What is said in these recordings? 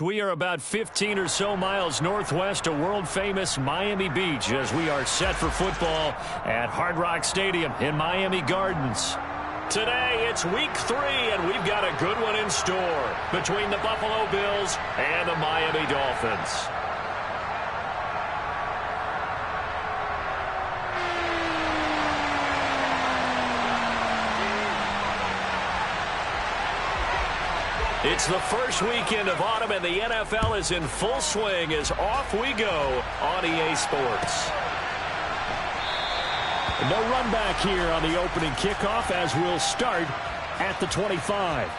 We are about 15 or so miles northwest of world-famous Miami Beach as we are set for football at Hard Rock Stadium in Miami Gardens. Today, it's week 3, and we've got a good one in store between the Buffalo Bills and the Miami Dolphins. It's the first weekend of autumn, and the NFL is in full swing as off we go on EA Sports. No run back here on the opening kickoff as we'll start at the 25.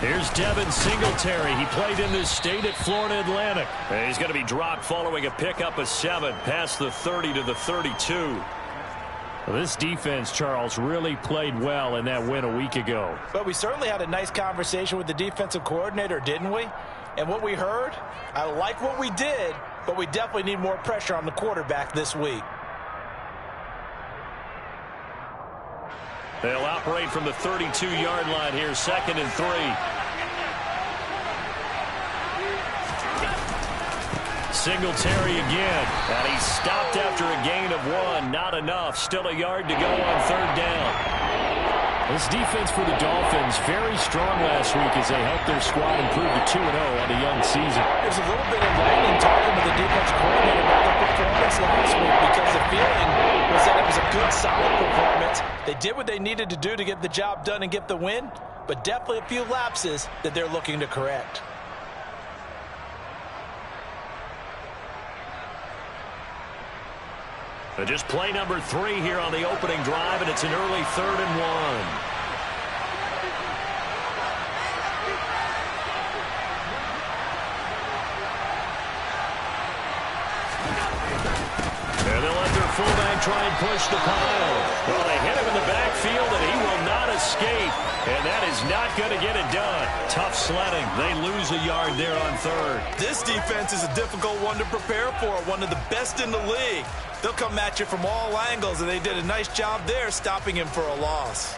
Here's Devin Singletary. He played in this state at Florida Atlantic. And he's going to be dropped following a pickup of 7 past the 30 to the 32. Well, this defense, Charles, really played well in that win a week ago. But we certainly had a nice conversation with the defensive coordinator, didn't we? And what we heard, I like what we did, but we definitely need more pressure on the quarterback this week. They'll operate from the 32-yard line here, 2nd and 3. Singletary again, and he's stopped after a gain of 1. Not enough. Still a yard to go on 3rd down. This defense for the Dolphins, very strong last week as they helped their squad improve to 2-0 on the young season. There's a little bit of lightning talking with the defense coordinator about their performance last week because the feeling was that it was a good, solid performance. They did what they needed to do to get the job done and get the win, but definitely a few lapses that they're looking to correct. Just play number 3 here on the opening drive, and it's an early 3rd and 1. And they'll let their fullback try and push the pile. Well, they hit him in the backfield, and he will not escape. And that is not going to get it done. Tough sledding. They lose a yard there on 3rd. This defense is a difficult one to prepare for, one of the best in the league. They'll come at you from all angles, and they did a nice job there stopping him for a loss.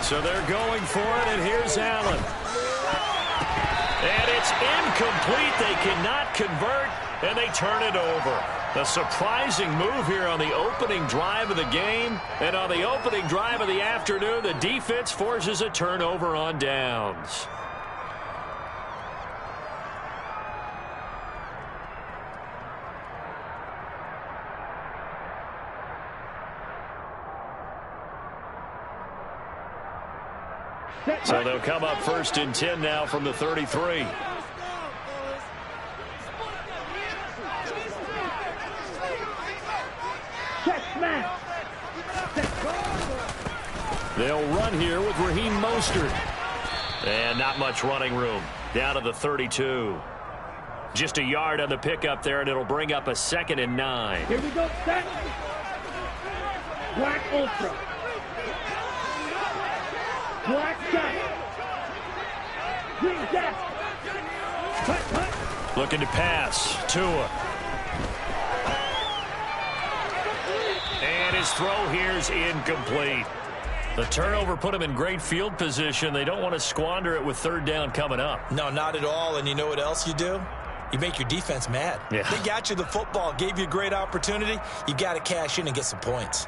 So they're going for it, and here's Allen. And it's incomplete. They cannot convert, and they turn it over. A surprising move here on the opening drive of the game. And on the opening drive of the afternoon, the defense forces a turnover on downs. So they'll come up 1st and 10 now from the 33. They'll run here with Raheem Mostert. And not much running room. Down to the 32. Just a yard on the pickup there, and it'll bring up a 2nd and 9. Here we go, set. Black Ultra. Black Jack. Green Jack. Looking to pass. Tua. And his throw here's incomplete. The turnover put him in great field position. They don't want to squander it with 3rd down coming up. No, not at all. And you know what else you do? You make your defense mad. Yeah. They got you the football, gave you a great opportunity. You got to cash in and get some points.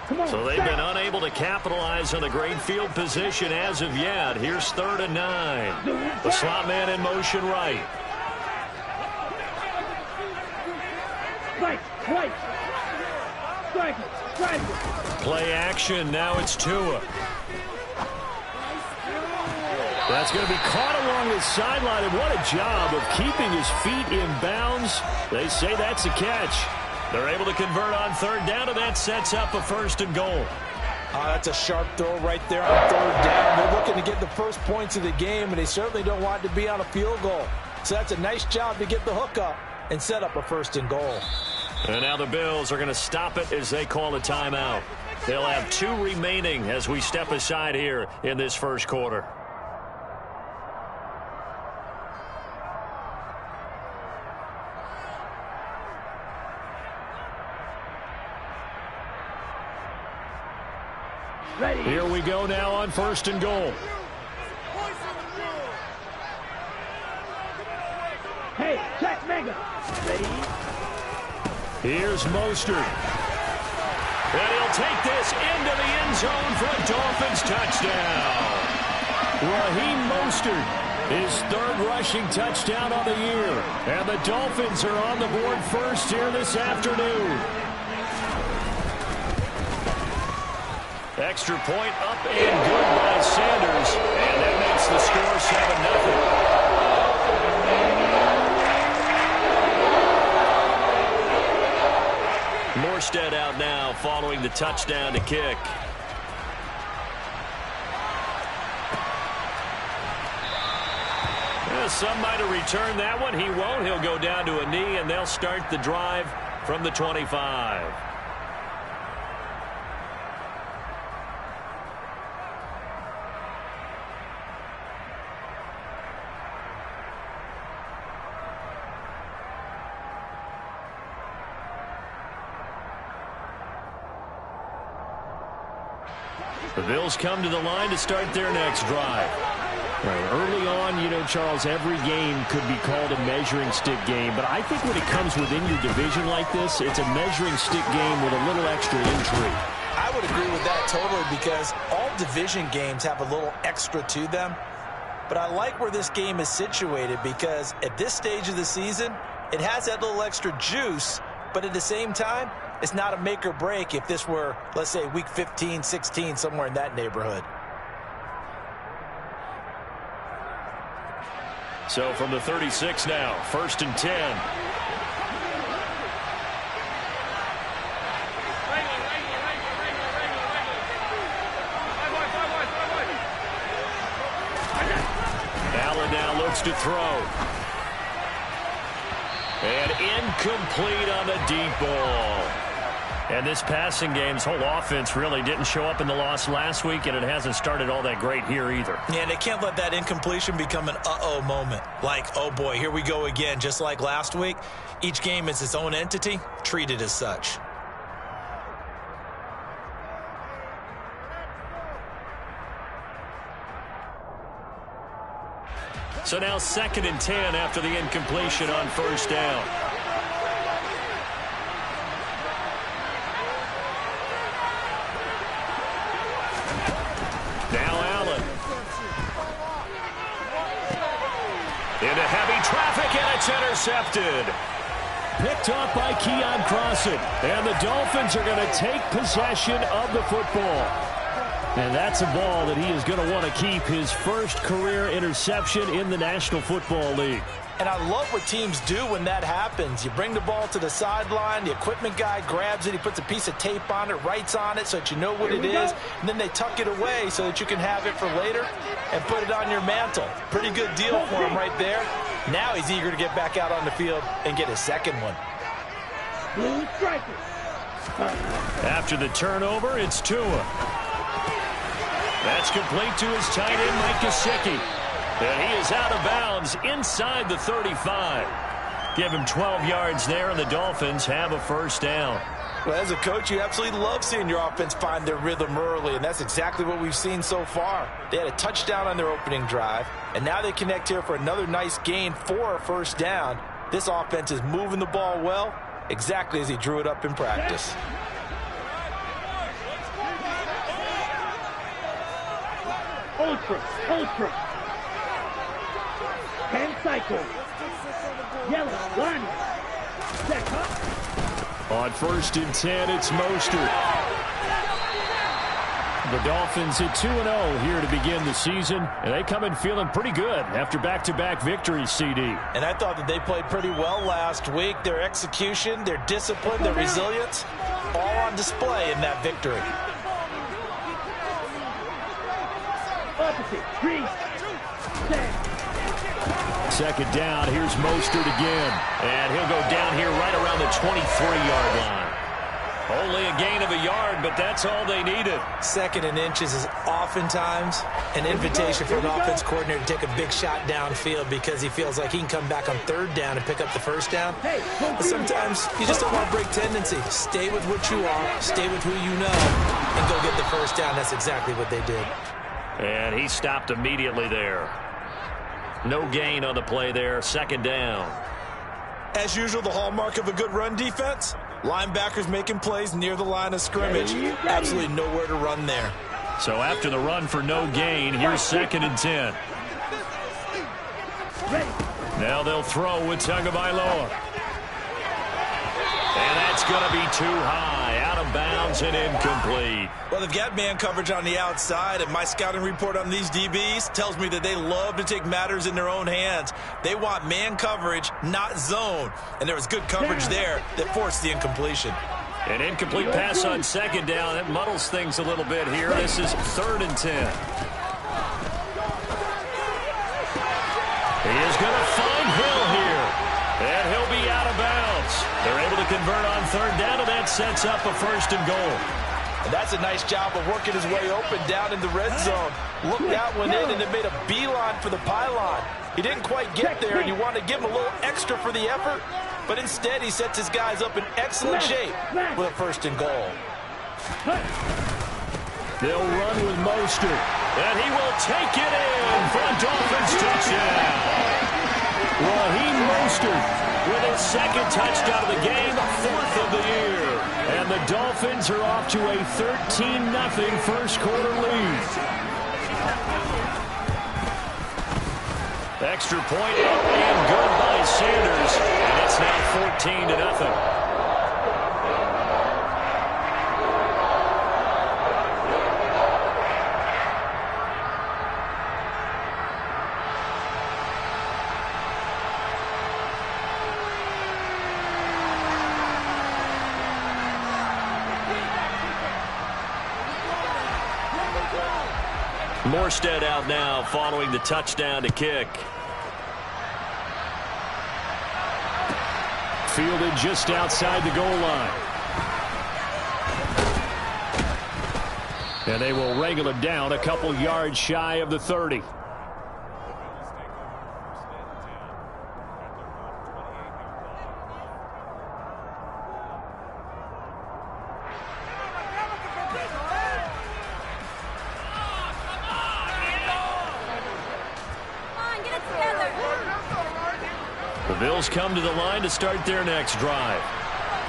Come on, So they've been unable to capitalize on a great field position as of yet. Here's 3rd and 9. The slot man in motion right. Strike, strike. Strike, strike. Play action. Now it's Tua. That's going to be caught along the sideline, and what a job of keeping his feet in bounds. They say that's a catch. They're able to convert on 3rd down, and that sets up a 1st and goal. That's a sharp throw right there on 3rd down. They're looking to get the first points of the game, and they certainly don't want it to be on a field goal. So that's a nice job to get the hook up and set up a 1st and goal. And now the Bills are going to stop it as they call a timeout. They'll have 2 remaining as we step aside here in this first quarter. Ready. Here we go now on 1st and goal. Hey, check mega. Ready. Here's Mostert. And he'll take this into the end zone for a Dolphins touchdown. Raheem Mostert, his 3rd rushing touchdown of the year. And the Dolphins are on the board first here this afternoon. Extra point up and good by Sanders. And that makes the score 7-0. Morstead out now following the touchdown to kick. Some might have returned that one. He won't. He'll go down to a knee, and they'll start the drive from the 25. The Bills come to the line to start their next drive. Right. Early on, you know, Charles, every game could be called a measuring stick game. But I think when it comes within your division like this, it's a measuring stick game with a little extra intrigue. I would agree with that totally because all division games have a little extra to them. But I like where this game is situated because at this stage of the season, it has that little extra juice. But at the same time, it's not a make or break if this were, let's say, week 15, 16, somewhere in that neighborhood. So from the 36 now, 1st and 10. Allen now looks to throw. And incomplete on the deep ball. And this passing game's whole offense really didn't show up in the loss last week, and it hasn't started all that great here either. Yeah, and they can't let that incompletion become an uh-oh moment. Like, oh boy, here we go again, just like last week. Each game is its own entity, treated as such. So now 2nd and 10 after the incompletion on 1st down. Now Allen. Into heavy traffic, and it's intercepted. Picked up by Keon Crossen. And the Dolphins are going to take possession of the football. And that's a ball that he is going to want to keep, his first career interception in the National Football League. And I love what teams do when that happens. You bring the ball to the sideline, the equipment guy grabs it, he puts a piece of tape on it, writes on it so that you know what it is, and then they tuck it away so that you can have it for later and put it on your mantle. Pretty good deal for him right there. Now he's eager to get back out on the field and get his second one. Blue striker. After the turnover, it's Tua. That's complete to his tight end, Mike Gesicki. And he is out of bounds inside the 35. Give him 12 yards there, and the Dolphins have a 1st down. Well, as a coach, you absolutely love seeing your offense find their rhythm early, and that's exactly what we've seen so far. They had a touchdown on their opening drive, and now they connect here for another nice gain for a 1st down. This offense is moving the ball well, exactly as he drew it up in practice. Ultra, ultra. 10 cycles. Yellow, line. Check, huh? On 1st and 10, it's Mostert. The Dolphins at 2-0 here to begin the season, and they come in feeling pretty good after back-to-back victories, CD. And I thought that they played pretty well last week. Their execution, their discipline, their resilience, all on display in that victory. Opposite, 3, 10. Second down, here's Mostert again, and he'll go down here right around the 23-yard line. Only a gain of a yard, but that's all they needed. 2nd and inches is oftentimes an invitation for an offense coordinator to take a big shot downfield because he feels like he can come back on 3rd down and pick up the 1st down. But sometimes you just don't want to break tendency. Stay with what you are, stay with who you know, and go get the 1st down. That's exactly what they did. And he stopped immediately there. No gain on the play there, 2nd down. As usual, the hallmark of a good run defense, linebackers making plays near the line of scrimmage. Absolutely nowhere to run there. So after the run for no gain, here's 2nd and 10. Now they'll throw with Tagovailoa. And that's going to be too high, out of bounds and incomplete. Well, they've got man coverage on the outside, and my scouting report on these DBs tells me that they love to take matters in their own hands. They want man coverage, not zone. And there was good coverage there that forced the incompletion. An incomplete pass on 2nd down. It muddles things a little bit here. This is 3rd and 10. He is going to find Hill here. And he'll be out of bounds. They're able to convert on 3rd down, and that sets up a 1st and goal. And that's a nice job of working his way open down in the red zone. Looked out, went in, and then made a beeline for the pylon. He didn't quite get there, and you want to give him a little extra for the effort. But instead, he sets his guys up in excellent shape with a 1st and goal. They'll run with Mostert, and he will take it in for a Dolphins touchdown. Raheem Mostert with his 2nd touchdown of the game, 4th of the year. And the Dolphins are off to a 13-0 first quarter lead. Extra point up and good by Sanders. And it's now 14-0. Morstead out now following the touchdown to kick. Fielded just outside the goal line. And they will wrangle it down a couple yards shy of the 30. Bills come to the line to start their next drive.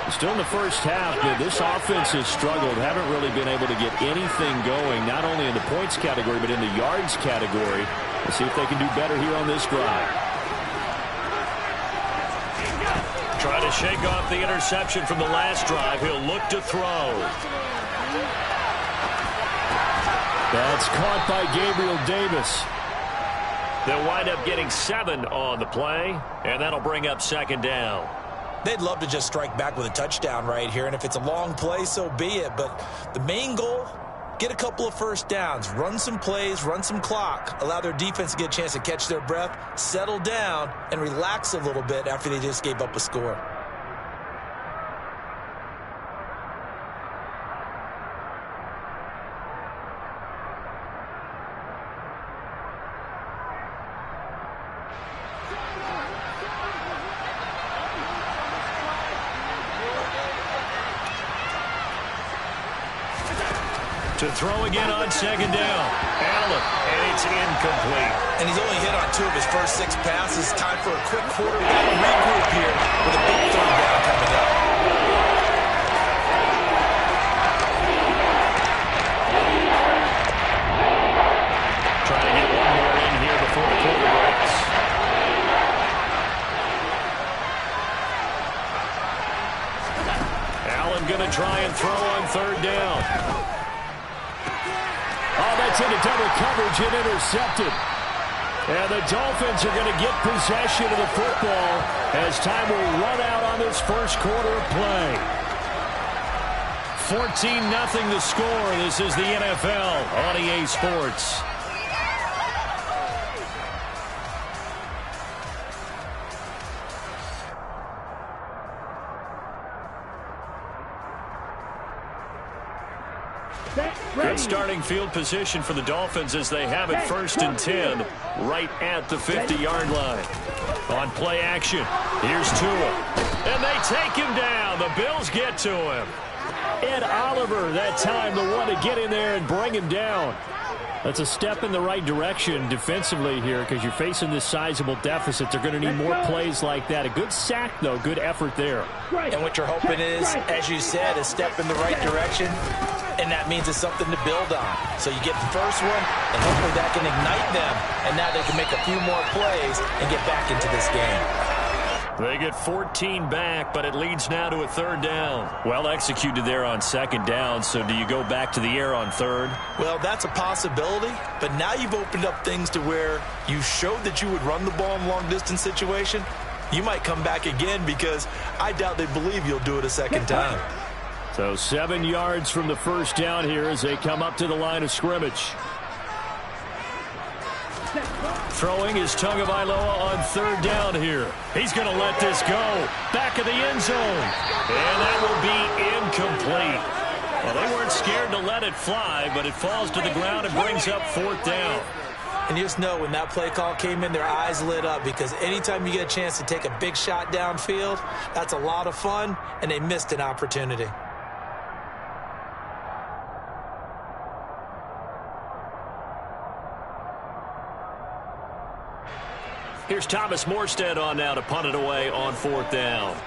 Still in the first half, but this offense has struggled. Haven't really been able to get anything going, not only in the points category, but in the yards category. Let's see if they can do better here on this drive. Trying to shake off the interception from the last drive. He'll look to throw. That's caught by Gabriel Davis. They'll wind up getting 7 on the play, and that'll bring up 2nd down. They'd love to just strike back with a touchdown right here, and if it's a long play, so be it. But the main goal, get a couple of 1st downs, run some plays, run some clock, allow their defense to get a chance to catch their breath, settle down, and relax a little bit after they just gave up a score. To throw again on 2nd down. Allen, and it's incomplete. And he's only hit on 2 of his first 6 passes. Time for a quick quarterback regroup here with a big 3rd down coming up. Allen going to try and throw on third down. Oh, that's into double coverage and intercepted. And the Dolphins are going to get possession of the football as time will run out on this first quarter of play. 14-0 the score. This is the NFL on EA Sports. Good starting field position for the Dolphins as they have it first and 10 right at the 50-yard line. On play action, here's Tua. And they take him down. The Bills get to him. Ed Oliver that time, the one to get in there and bring him down. That's a step in the right direction defensively here because you're facing this sizable deficit. They're going to need more plays like that. A good sack, though. Good effort there. And what you're hoping is, as you said, a step in the right direction, and that means it's something to build on. So you get the first one, and hopefully that can ignite them, and now they can make a few more plays and get back into this game. They get 14 back, but it leads now to a third down. Well executed there on second down, so do you go back to the air on third? Well, that's a possibility, but now you've opened up things to where you showed that you would run the ball in long-distance situation. You might come back again because I doubt they believe you'll do it a second time. So 7 yards from the first down here as they come up to the line of scrimmage. Throwing is Tagovailoa on third down here. He's going to let this go. Back of the end zone. And that will be incomplete. Well, they weren't scared to let it fly, but it falls to the ground and brings up fourth down. And you just know when that play call came in, their eyes lit up because anytime you get a chance to take a big shot downfield, that's a lot of fun, and they missed an opportunity. Here's Thomas Morstead on now to punt it away on fourth down.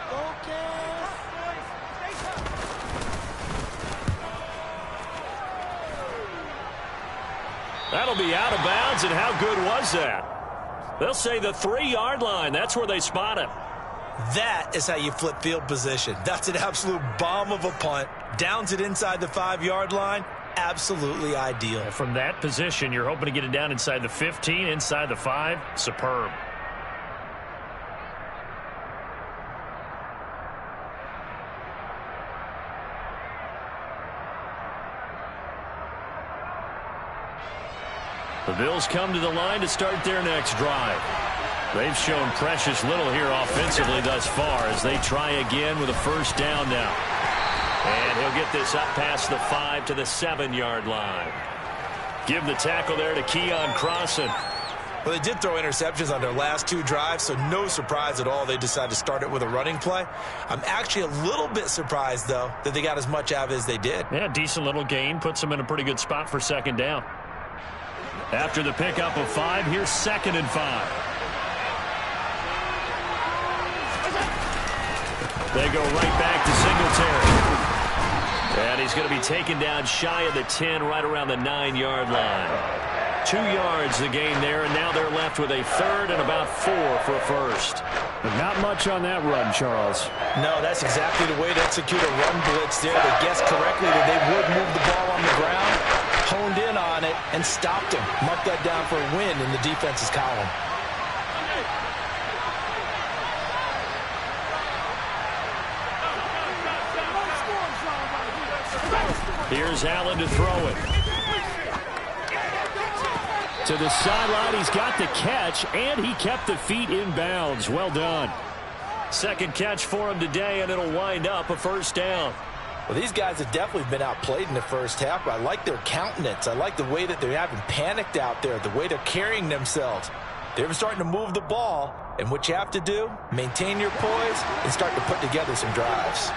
That'll be out of bounds, and how good was that? They'll say the 3-yard line. That's where they spot him. That is how you flip field position. That's an absolute bomb of a punt. Downs it inside the 5-yard line. Absolutely ideal. And from that position, you're hoping to get it down inside the 15, inside the 5. Superb. The Bills come to the line to start their next drive. They've shown precious little here offensively thus far as they try again with a first down now. And he'll get this up past the 5 to the 7-yard line. Give the tackle there to Keon Crossan. Well, they did throw interceptions on their last 2 drives, so no surprise at all they decided to start it with a running play. I'm actually a little bit surprised, though, that they got as much out of it as they did. Yeah, decent little gain. Puts them in a pretty good spot for second down. After the pickup of 5, here's 2nd and 5. They go right back to Singletary. And he's going to be taken down shy of the 10, right around the 9-yard line. 2 yards the gain there, and now they're left with a third and about 4 for a first. But not much on that run, Charles. No, that's exactly the way to execute a run blitz there. They guessed correctly that they would move the ball on the ground, honed in on it, and stopped him. Marked that down for a win in the defense's column. Here's Allen to throw it. To the sideline, he's got the catch, and he kept the feet in bounds. Well done. Second catch for him today, and it'll wind up a first down. Well, these guys have definitely been outplayed in the first half, but I like their countenance. I like the way that they haven't panicked out there, the way they're carrying themselves. They're starting to move the ball, and what you have to do, maintain your poise and start to put together some drives.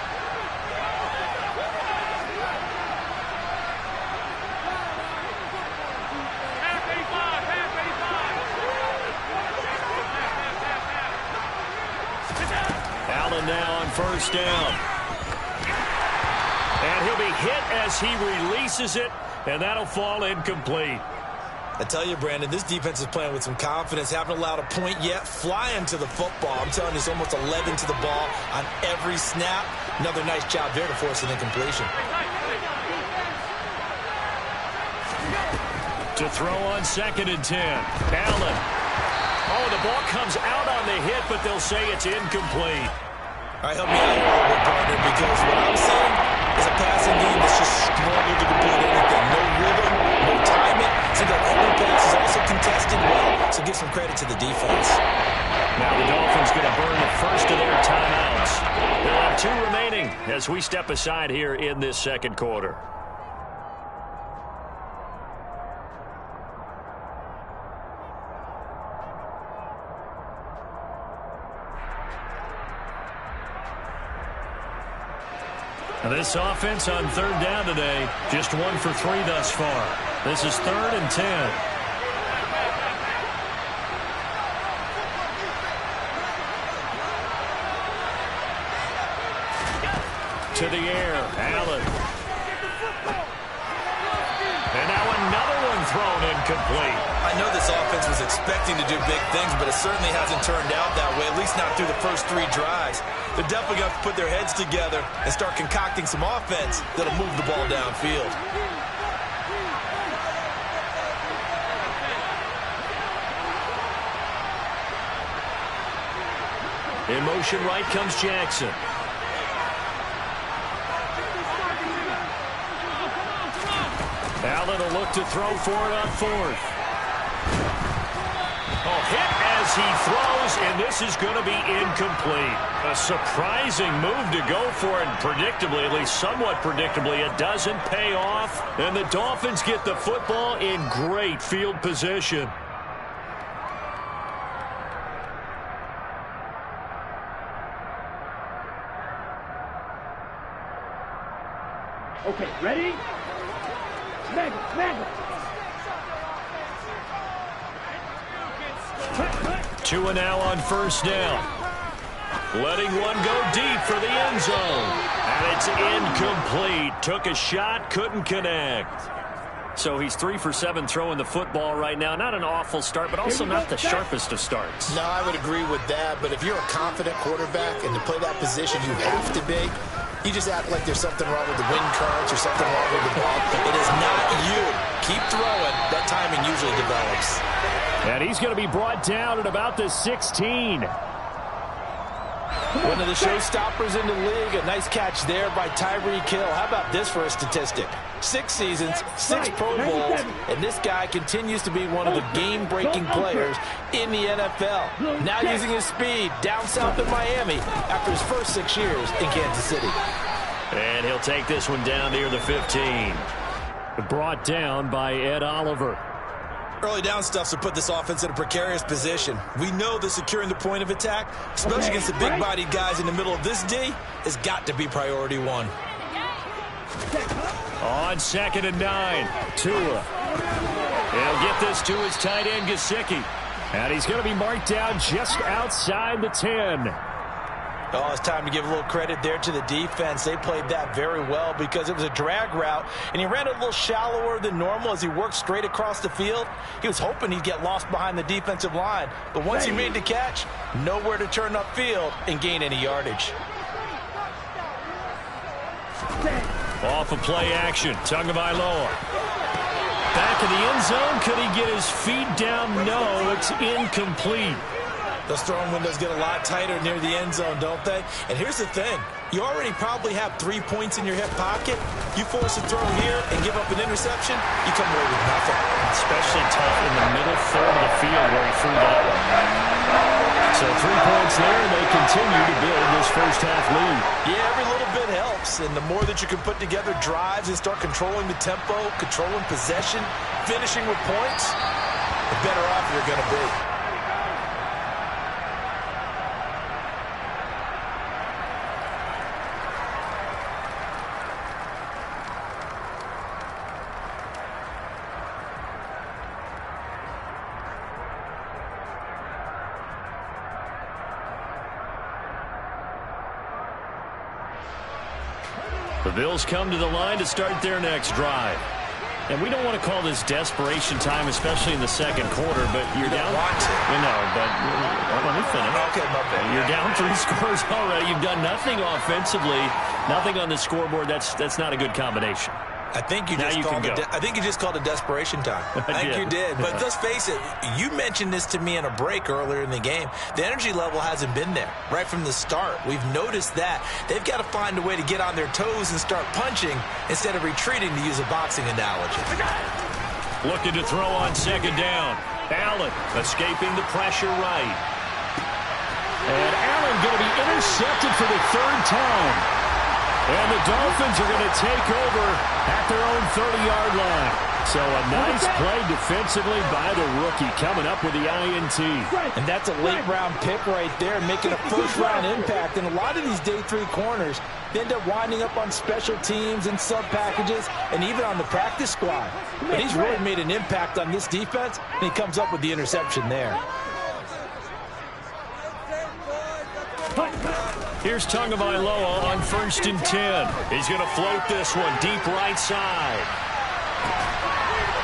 Allen now on first down. And he'll be hit as he releases it, and that'll fall incomplete. I tell you, Brandon, this defense is playing with some confidence. Haven't allowed a point yet. Flying to the football. I'm telling you, it's almost 11 to the ball on every snap. Another nice job there to force an incompletion. To throw on 2nd and 10. Allen. Oh, the ball comes out on the hit, but they'll say it's incomplete. All right, help me out here a little bit, partner, because what I'm seeing is a passing game that's just struggled to complete anything. No rhythm, no timing. Seems like every pass is also contested well, so give some credit to the defense. Now the Dolphins going to burn the first of their timeouts. They'll have 2 remaining as we step aside here in this second quarter. This offense on 3rd down today, just 1 for 3 thus far. This is 3rd and 10. To the air, Allen. And now another one thrown incomplete. I know this offense was expecting to do big things, but it certainly hasn't turned out that way, at least not through the first 3 drives. They're definitely going to have to put their heads together and start concocting some offense that'll move the ball downfield. In motion right comes Jackson. Allen will look to throw for it on 4th. Oh, hit as he throws, and this is going to be incomplete. A surprising move to go for it, and predictably, at least somewhat predictably, it doesn't pay off. And the Dolphins get the football in great field position. Okay, ready? Snag it. 2 and now on 1st down. Letting one go deep for the end zone. And it's incomplete. Took a shot, couldn't connect. So he's 3 for 7 throwing the football right now. Not an awful start, but also not the sharpest of starts. No, I would agree with that. But if you're a confident quarterback and to play that position, you have to be. You just act like there's something wrong with the wind currents or something wrong with the ball. It is not you. Keep throwing. That timing usually develops. And he's going to be brought down at about the 16. One of the showstoppers in the league. A nice catch there by Tyreek Hill. How about this for a statistic? 6 seasons, 6 Pro Bowls, and this guy continues to be one of the game-breaking players in the NFL. Now using his speed down south in Miami after his first 6 years in Kansas City. And he'll take this one down near the 15. Brought down by Ed Oliver. Early down stuff will put this offense in a precarious position. We know that securing the point of attack, especially against the big-bodied guys in the middle of this D, has got to be priority 1. On 2nd and 9, Tua. He'll get this to his tight end, Gesicki. And he's going to be marked down just outside the 10. Oh, it's time to give a little credit there to the defense. They played that very well because it was a drag route, and he ran a little shallower than normal as he worked straight across the field. He was hoping he'd get lost behind the defensive line, but once he made the catch, nowhere to turn upfield and gain any yardage. Off of play action, Tagovailoa. Back in the end zone, could he get his feet down? No, it's incomplete. Those throwing windows get a lot tighter near the end zone, don't they? And here's the thing. You already probably have 3 points in your hip pocket. You force a throw here and give up an interception, you come away with nothing. Especially tough in the middle third of the field where he threw that one. So 3 points there, and they continue to build this first half lead. Yeah, every little bit helps, and the more that you can put together drives and start controlling the tempo, controlling possession, finishing with points, the better off you're going to be. The Bills come to the line to start their next drive. And we don't want to call this desperation time, especially in the second quarter, but you're down. Want to. You know, but let me finish. Okay, my bad. You're down 3 scores already. You've done nothing offensively, nothing on the scoreboard. That's not a good combination. I think you just called it desperation time. I think you did. But let's face it, you mentioned this to me in a break earlier in the game. The energy level hasn't been there right from the start. We've noticed that. They've got to find a way to get on their toes and start punching instead of retreating, to use a boxing analogy. Looking to throw on second down. Allen escaping the pressure right. And Allen going to be intercepted for the 3rd time. And the Dolphins are going to take over at their own 30-yard line. So a nice play defensively by the rookie, coming up with the INT. And that's a late-round pick right there, making a first-round impact. And a lot of these day 3 corners, they end up winding up on special teams and sub-packages and even on the practice squad. But he's really made an impact on this defense, and he comes up with the interception there. Here's Tagovailoa on 1st and 10. He's going to float this one deep right side.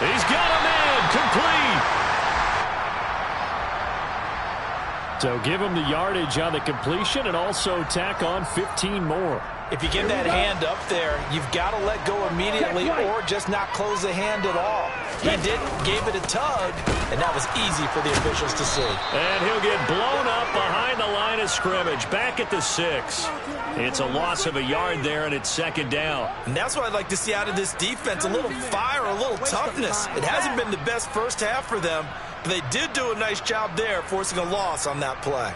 He's got a man complete. So give him the yardage on the completion and also tack on 15 more. If you get that hand up there, you've got to let go immediately or just not close the hand at all. He didn't, gave it a tug, and that was easy for the officials to see. And he'll get blown up behind the line of scrimmage, back at the 6. It's a loss of a yard there, and it's 2nd down. And that's what I'd like to see out of this defense, a little fire, a little toughness. It hasn't been the best first half for them, but they did do a nice job there, forcing a loss on that play.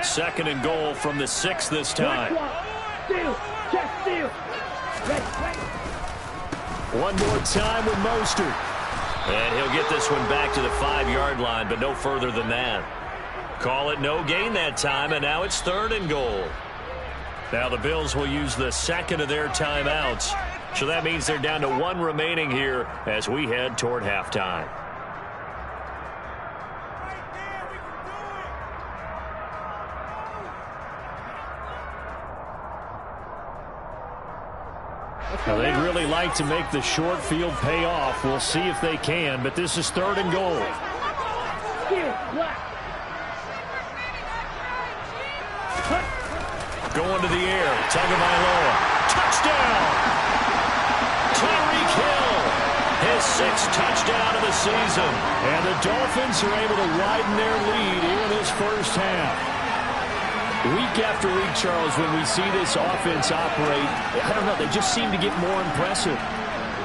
Second and goal from the 6 this time. One more time with Mostert. And he'll get this one back to the 5-yard line, but no further than that. Call it no gain that time, and now it's 3rd and goal. Now the Bills will use the 2nd of their timeouts. So that means they're down to 1 remaining here as we head toward halftime. Now, they'd really like to make the short field pay off. We'll see if they can, but this is 3rd and goal. Going to the air. Tagovailoa. Touchdown! Tyreek Hill. His 6th touchdown of the season. And the Dolphins are able to widen their lead in this first half. Week after week, Charles, when we see this offense operate, I don't know, they just seem to get more impressive.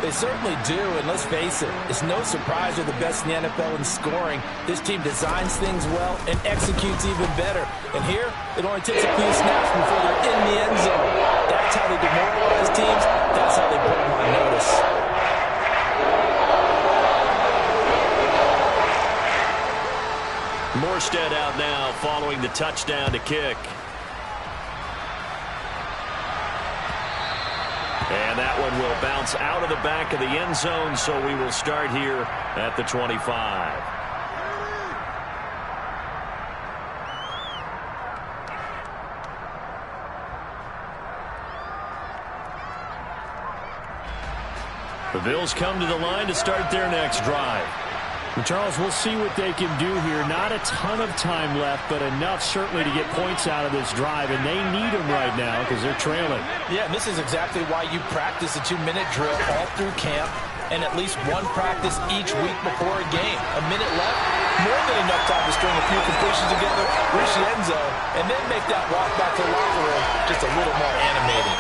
They certainly do, and let's face it, it's no surprise they're the best in the NFL in scoring. This team designs things well and executes even better. And here, it only takes a few snaps before they're in the end zone. That's how they demoralize teams. That's how they put them on notice. Morstead out now following the touchdown to kick. And that one will bounce out of the back of the end zone, so we will start here at the 25. The Bills come to the line to start their next drive. Charles, we'll see what they can do here. Not a ton of time left, but enough certainly to get points out of this drive, and they need them right now because they're trailing. Yeah, and this is exactly why you practice a 2-minute drill all through camp and at least one practice each week before a game. A minute left, more than enough time to string a few completions together, reach the end zone, and then make that walk back to the locker room just a little more animating.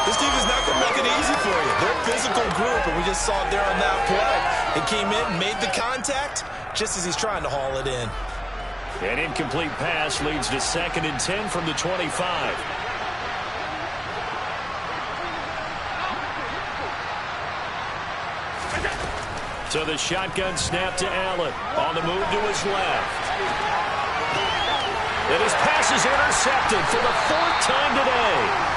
This team is not going to make it easy for you. They're a physical group, and we just saw it there on that play. He came in, made the contact, just as he's trying to haul it in. An incomplete pass leads to 2nd and 10 from the 25. So the shotgun snap to Allen. On the move to his left. And his pass is intercepted for the 4th time today.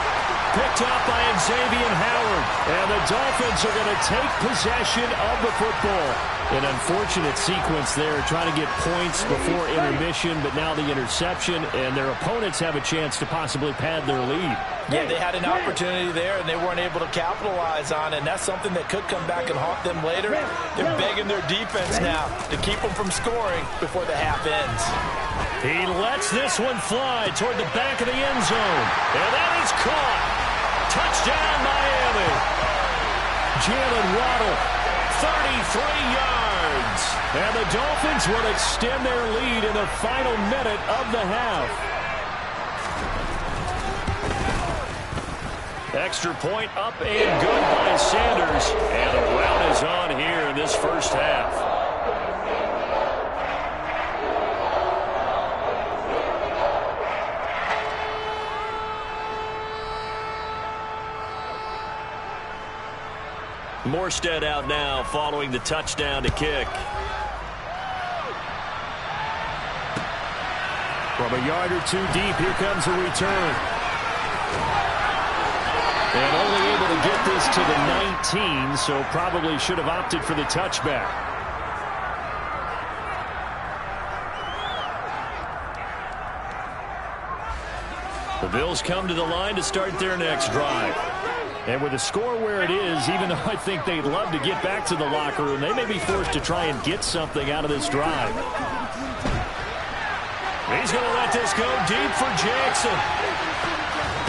picked up by Xavier Howard. And the Dolphins are going to take possession of the football. An unfortunate sequence there, trying to get points before intermission, but now the interception, and their opponents have a chance to possibly pad their lead. Yeah, they had an opportunity there, and they weren't able to capitalize on it, and that's something that could come back and haunt them later. They're begging their defense now to keep them from scoring before the half ends. He lets this one fly toward the back of the end zone, and that is caught. Touchdown, Miami. Jalen Waddle, 33 yards. And the Dolphins will extend their lead in the final minute of the half. Extra point up and good by Sanders. And the rout is on here in this first half. Morstead out now following the touchdown to kick. From a yard or two deep, here comes a return. And only able to get this to the 19, so probably should have opted for the touchback. The Bills come to the line to start their next drive. And with the score where it is, even though I think they'd love to get back to the locker room, they may be forced to try and get something out of this drive. He's going to let this go deep for Jackson.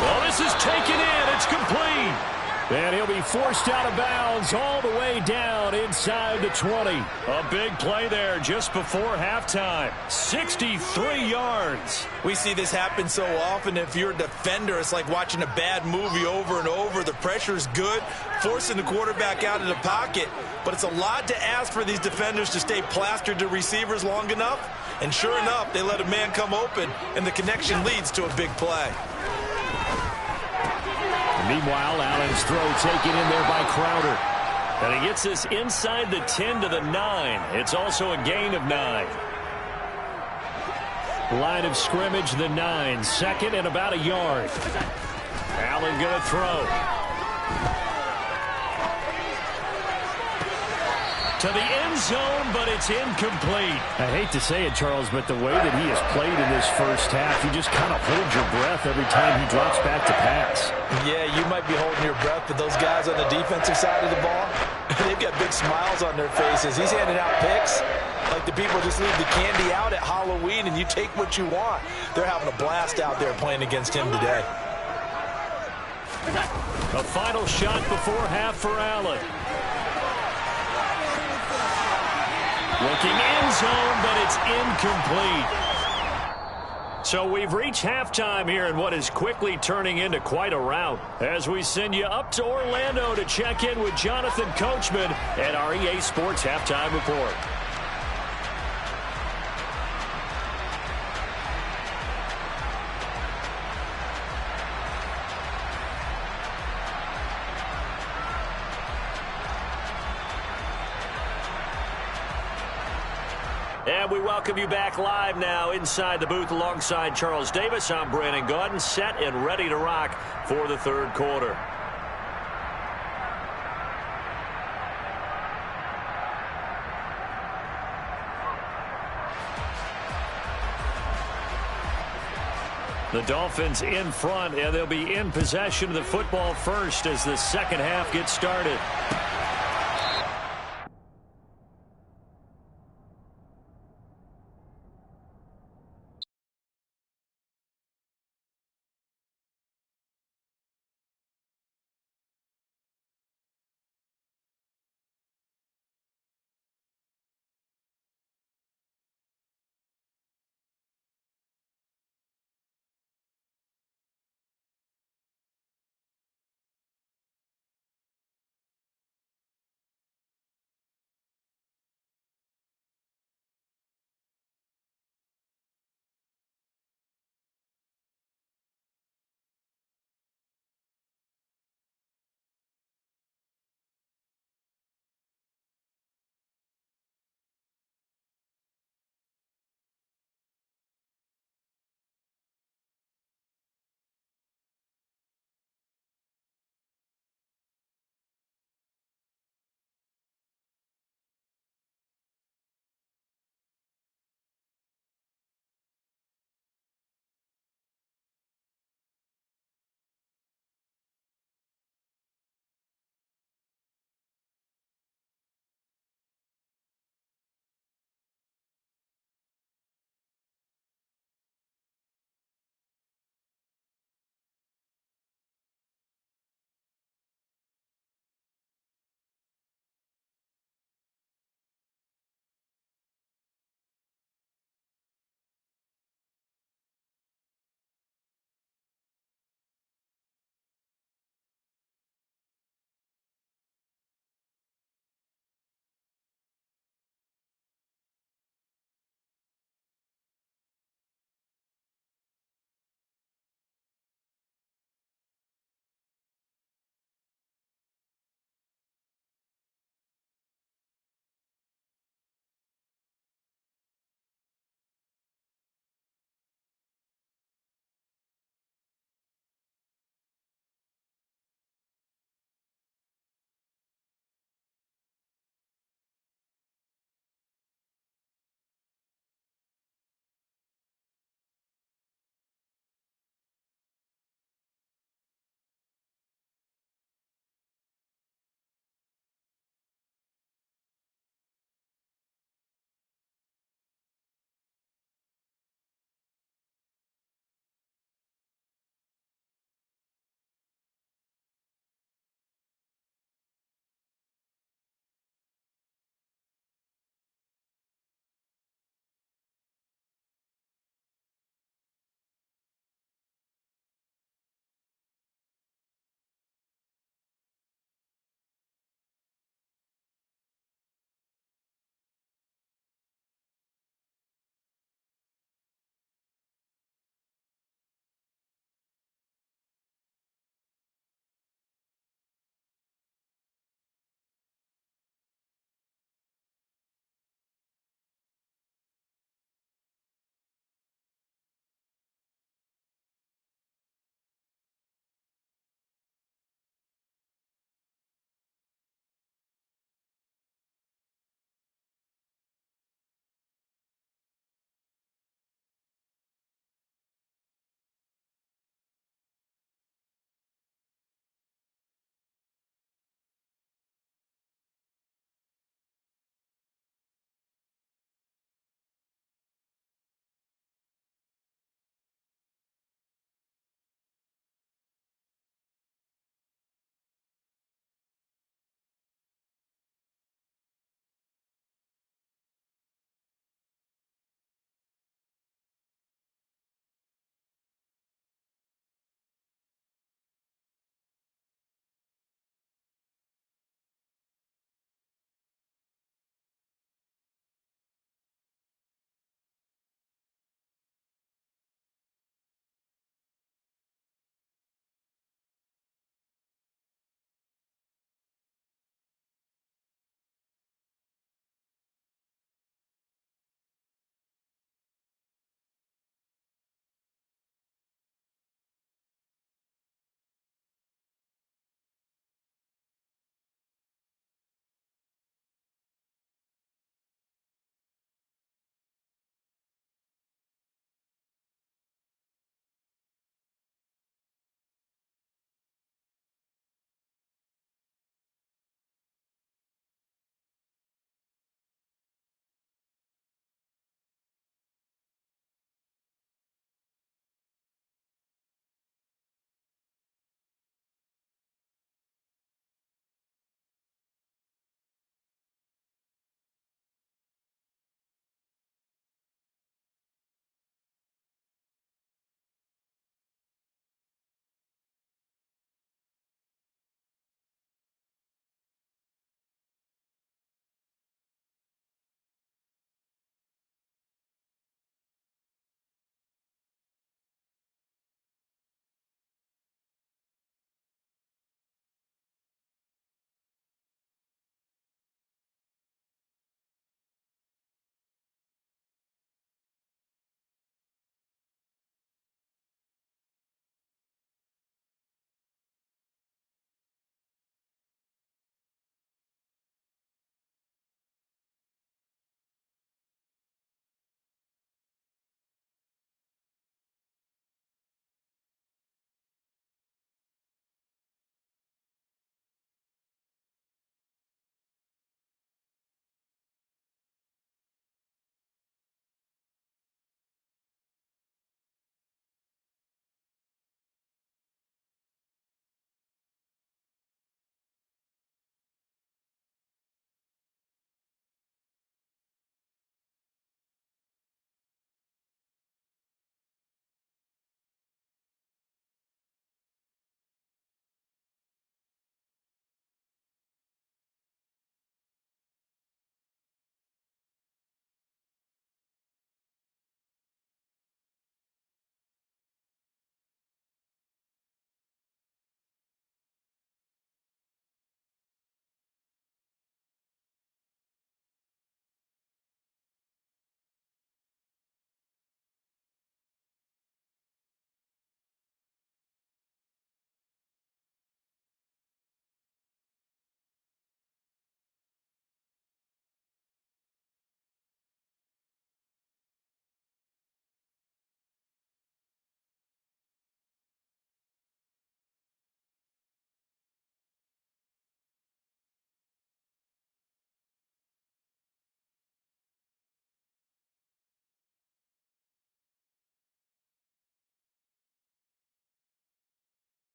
Well, this is taken in. It's complete. And he'll be forced out of bounds all the way down inside the 20. A big play there just before halftime. 63 yards. We see this happen so often. If you're a defender, it's like watching a bad movie over and over. The pressure's good, forcing the quarterback out of the pocket. But it's a lot to ask for these defenders to stay plastered to receivers long enough. And sure enough, they let a man come open, and the connection leads to a big play. Meanwhile, Allen's throw taken in there by Crowder. And he gets this inside the 10 to the 9. It's also a gain of 9. Line of scrimmage, the 9. Second and about a yard. Allen going to throw. To the end zone, but it's incomplete. I hate to say it, Charles, but the way that he has played in this first half, you just kind of hold your breath every time he drops back to pass. Yeah, you might be holding your breath, but those guys on the defensive side of the ball, they've got big smiles on their faces. He's handing out picks like the people just leave the candy out at Halloween and you take what you want. They're having a blast out there playing against him today. A final shot before half for Allen. Looking end zone, but it's incomplete. So we've reached halftime here in what is quickly turning into quite a rout. As we send you up to Orlando to check in with Jonathan Coachman at our EA Sports Halftime Report. And we welcome you back live now inside the booth alongside Charles Davis. I'm Brandon Gaudin, set and ready to rock for the third quarter. The Dolphins in front, and they'll be in possession of the football first as the second half gets started.